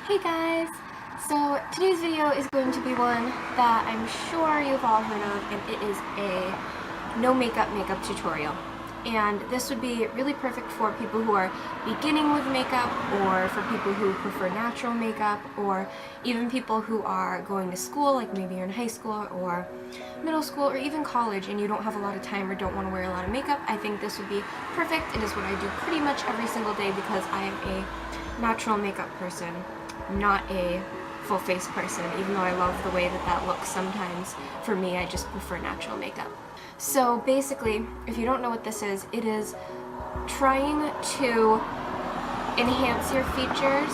Hey guys! So today's video is going to be one that I'm sure you've all heard of, and it is a no makeup tutorial. And this would be really perfect for people who are beginning with makeup, or for people who prefer natural makeup, or even people who are going to school, like maybe you're in high school or middle school or even college and you don't have a lot of time or don't want to wear a lot of makeup. I think this would be perfect. It is what I do pretty much every single day because I am a natural makeup person, not a full face person, even though I love the way that that looks sometimes. For me, I just prefer natural makeup. So basically, if you don't know what this is, it is trying to enhance your features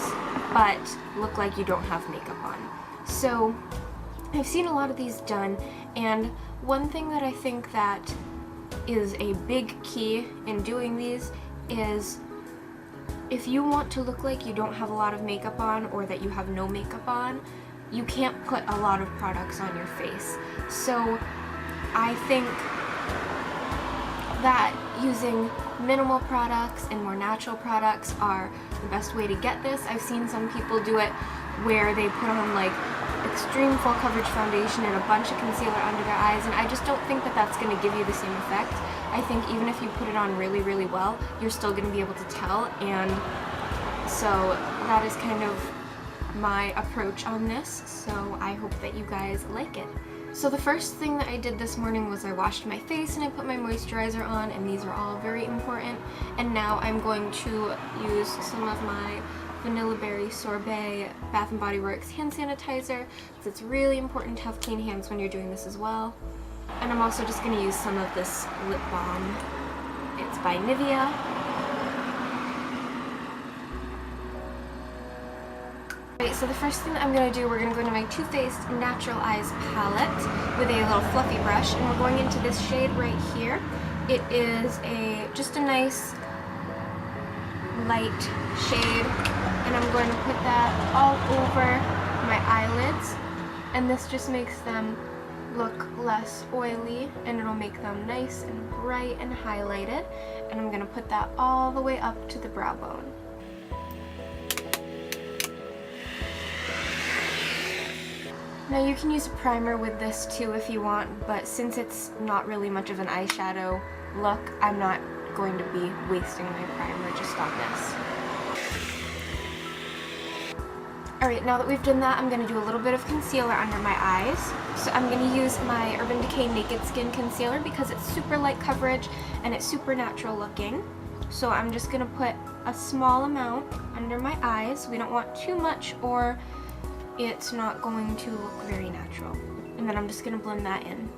but look like you don't have makeup on. So I've seen a lot of these done, and one thing that I think that is a big key in doing these is if you want to look like you don't have a lot of makeup on or that you have no makeup on, you can't put a lot of products on your face. So I think that using minimal products and more natural products are the best way to get this. I've seen some people do it where they put on like extreme full coverage foundation and a bunch of concealer under their eyes, and I just don't think that that's going to give you the same effect. I think even if you put it on really, really well, you're still going to be able to tell, and so that is kind of my approach on this, so I hope that you guys like it. So the first thing that I did this morning was I washed my face and I put my moisturizer on, and these are all very important. And now I'm going to use some of my Vanilla Berry Sorbet Bath & Body Works hand sanitizer, because it's really important to have clean hands when you're doing this as well. And I'm also just going to use some of this lip balm. It's by Nivea. Alright, so the first thing that I'm going to do, we're going to go into my Too Faced Natural Eyes palette with a little fluffy brush, and we're going into this shade right here. It is just a nice light shade, and I'm going to put that all over my eyelids, and this just makes them look less oily, and it'll make them nice and bright and highlighted. And I'm going to put that all the way up to the brow bone. Now you can use a primer with this too if you want, but since it's not really much of an eyeshadow look, I'm not going to be wasting my primer just on this. Alright, now that we've done that, I'm going to do a little bit of concealer under my eyes. So I'm going to use my Urban Decay Naked Skin Concealer because it's super light coverage and it's super natural looking. So I'm just going to put a small amount under my eyes. We don't want too much or it's not going to look very natural. And then I'm just going to blend that in.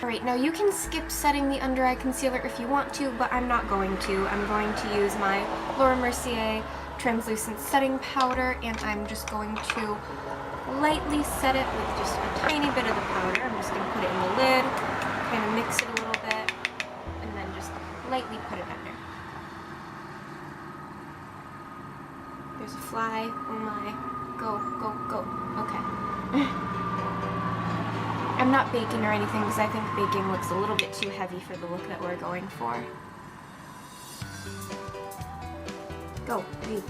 Alright, now you can skip setting the under eye concealer if you want to, but I'm not going to. I'm going to use my Laura Mercier translucent setting powder, and I'm just going to lightly set it with just a tiny bit of the powder. I'm just going to put it in the lid, kind of mix it a little bit, and then just lightly put it under. There's a fly. Oh my. Go, go, go. Okay. I'm not baking or anything because I think baking looks a little bit too heavy for the look that we're going for. Go, breathe.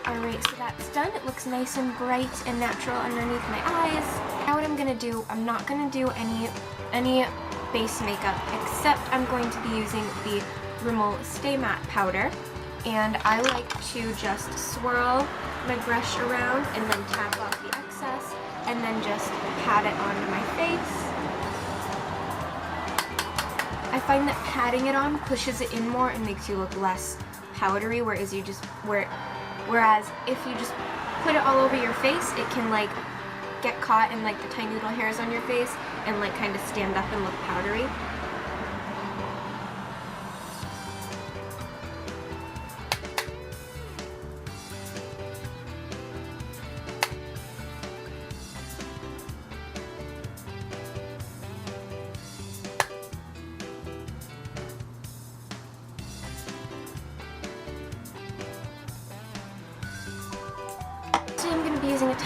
Alright, so that's done. It looks nice and bright and natural underneath my eyes. Now what I'm going to do, I'm not going to do any base makeup, except I'm going to be using the Rimmel Stay Matte powder, and I like to just swirl my brush around and then tap off the excess and then just pat it onto my face. I find that patting it on pushes it in more and makes you look less powdery, whereas if you just put it all over your face, it can like get caught in like the tiny little hairs on your face and like kind of stand up and look powdery.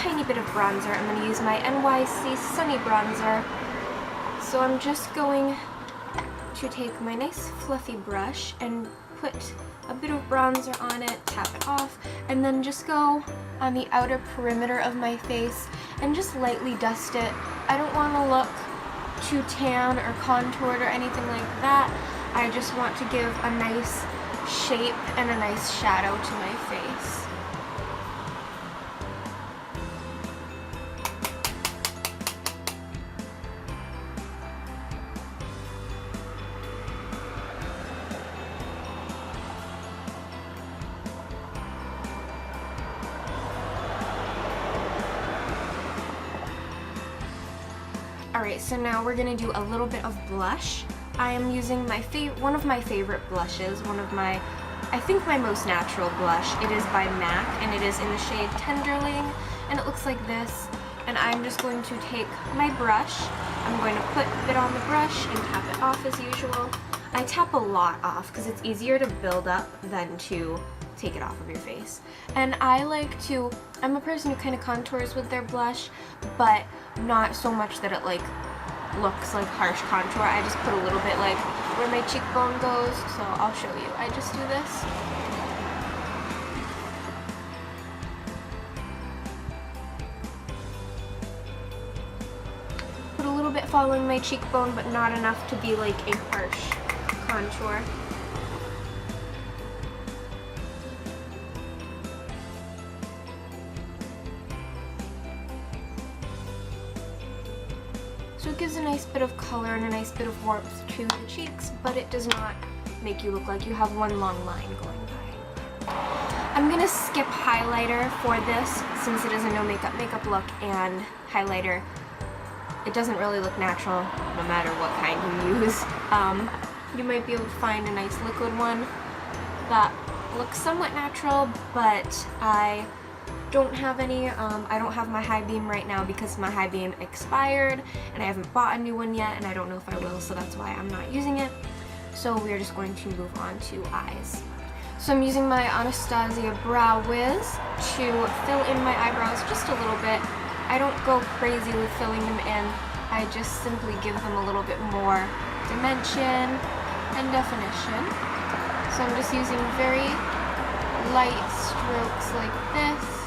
tiny bit of bronzer. I'm going to use my NYC Sunny Bronzer. So I'm just going to take my nice fluffy brush and put a bit of bronzer on it, tap it off, and then just go on the outer perimeter of my face and just lightly dust it. I don't want to look too tan or contoured or anything like that. I just want to give a nice shape and a nice shadow to my face. Alright, so now we're going to do a little bit of blush. I am using my one of my favorite blushes, I think my most natural blush. It is by MAC, and it is in the shade Tenderling, and it looks like this. And I'm just going to take my brush, I'm going to put it on the brush and tap it off as usual. I tap a lot off because it's easier to build up than to take it off of your face. And I'm a person who kind of contours with their blush, but not so much that it like looks like harsh contour. I just put a little bit like where my cheekbone goes, so I'll show you. I just do this. Put a little bit following my cheekbone, but not enough to be like a harsh contour. So it gives a nice bit of color and a nice bit of warmth to the cheeks, but it does not make you look like you have one long line going by. I'm going to skip highlighter for this since it is a no makeup look, and highlighter, it doesn't really look natural no matter what kind you use. You might be able to find a nice liquid one that looks somewhat natural, but I don't have any. I don't have my high beam right now because my high beam expired and I haven't bought a new one yet, and I don't know if I will, so that's why I'm not using it. So we're just going to move on to eyes. So I'm using my Anastasia Brow Wiz to fill in my eyebrows just a little bit. I don't go crazy with filling them in. I just simply give them a little bit more dimension and definition. So I'm just using very light strokes like this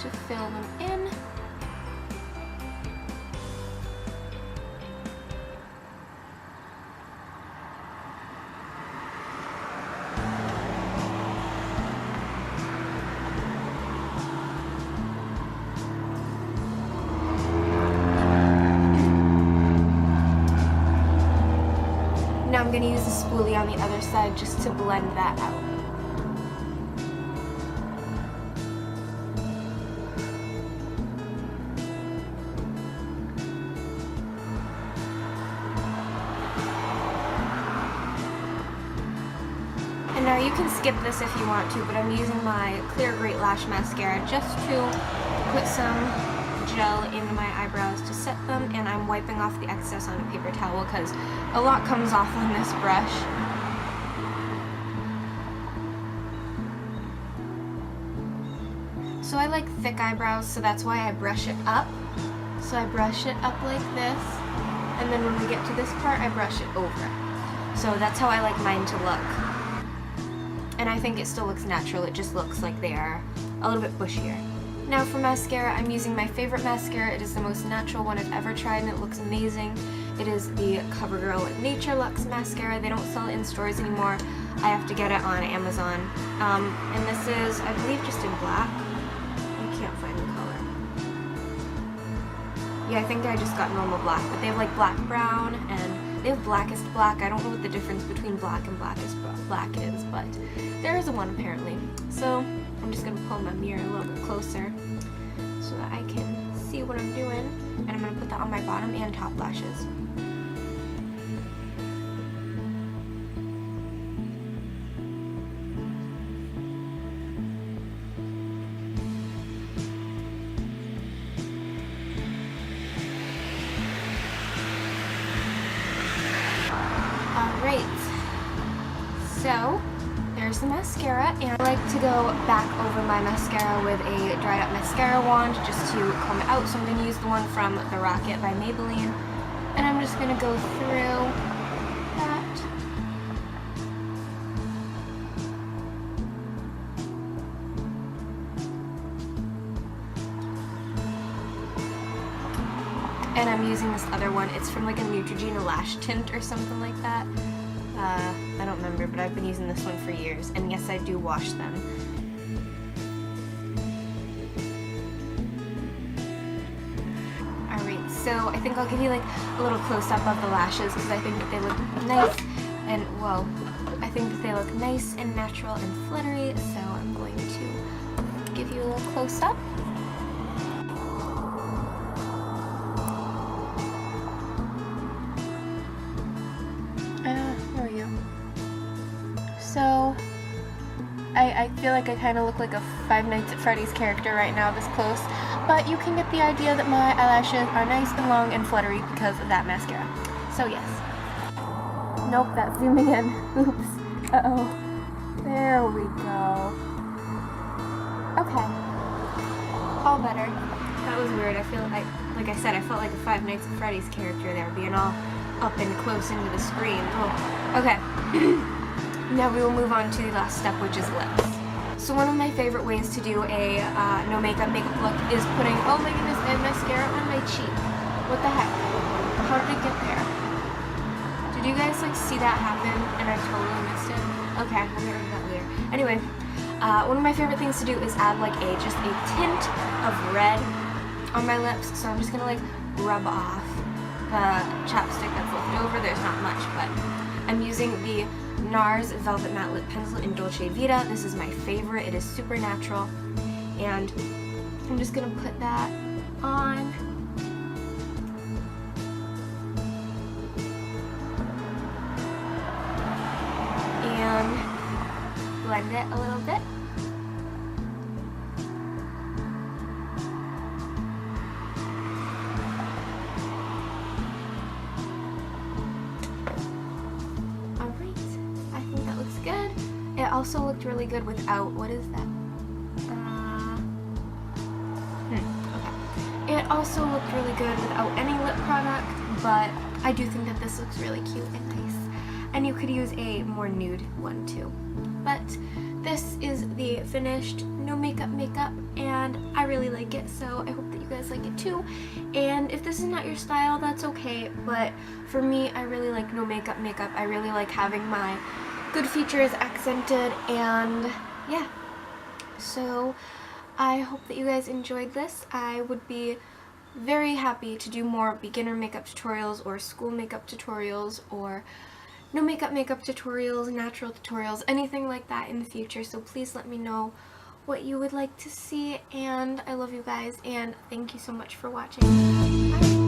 to fill them in. Now I'm going to use the spoolie on the other side just to blend that out. And now you can skip this if you want to, but I'm using my Clear Great Lash Mascara just to put some gel into my eyebrows to set them, and I'm wiping off the excess on a paper towel because a lot comes off on this brush. So I like thick eyebrows, so that's why I brush it up. So I brush it up like this, and then when we get to this part, I brush it over. So that's how I like mine to look. And I think it still looks natural, it just looks like they are a little bit bushier. Now for mascara, I'm using my favorite mascara. It is the most natural one I've ever tried, and it looks amazing. It is the CoverGirl Nature Luxe Mascara. They don't sell it in stores anymore. I have to get it on Amazon. And this is, I believe, just in black. I can't find the color. Yeah, I think I just got normal black, but they have like black brown, and they have blackest black. I don't know what the difference between black and blackest black is, but there is a one apparently. So I'm just going to pull my mirror a little bit closer so that I can see what I'm doing, and I'm going to put that on my bottom and top lashes. Alright, so there's some mascara, and I like to go back over my mascara with a dried up mascara wand just to comb it out. So I'm going to use the one from The Rocket by Maybelline, and I'm just going to go through that. And I'm using this other one. It's from like a Neutrogena lash tint or something like that. I don't remember, but I've been using this one for years. And yes, I do wash them. Alright, so I think I'll give you like a little close-up of the lashes because I think that they look nice and, well, I think that they look nice and natural and fluttery. So I'm going to give you a little close-up. So, I feel like I kind of look like a Five Nights at Freddy's character right now this close, but you can get the idea that my eyelashes are nice and long and fluttery because of that mascara. So yes. Nope, that's zooming in. Oops. Uh-oh. There we go. Okay. All better. That was weird. I feel like I said, I felt like a Five Nights at Freddy's character there, being all up and close into the screen. Oh. Okay. Now we will move on to the last step, which is lips. So one of my favorite ways to do a no makeup look is putting, oh my goodness, I have mascara on my cheek. What the heck? How did it get there? Did you guys like see that happen and I totally missed it? Okay, we'll get rid of that later. Anyway, one of my favorite things to do is add like just a tint of red on my lips. So I'm just gonna like rub off the chapstick that's left over. There's not much, but I'm using the NARS Velvet Matte Lip Pencil in Dolce Vita. This is my favorite. It is super natural. And I'm just going to put that on. And blend it a little bit. It also looked really good without, what is that? Okay. It also looked really good without any lip product, but I do think that this looks really cute and nice. And you could use a more nude one too. But this is the finished no makeup, and I really like it, so I hope that you guys like it too. And if this is not your style, that's okay, but for me, I really like no makeup. I really like having my good features accented, and yeah, so I hope that you guys enjoyed this. I would be very happy to do more beginner makeup tutorials or school makeup tutorials or no makeup tutorials, natural tutorials, anything like that in the future, so please let me know what you would like to see, and I love you guys, and thank you so much for watching. Bye.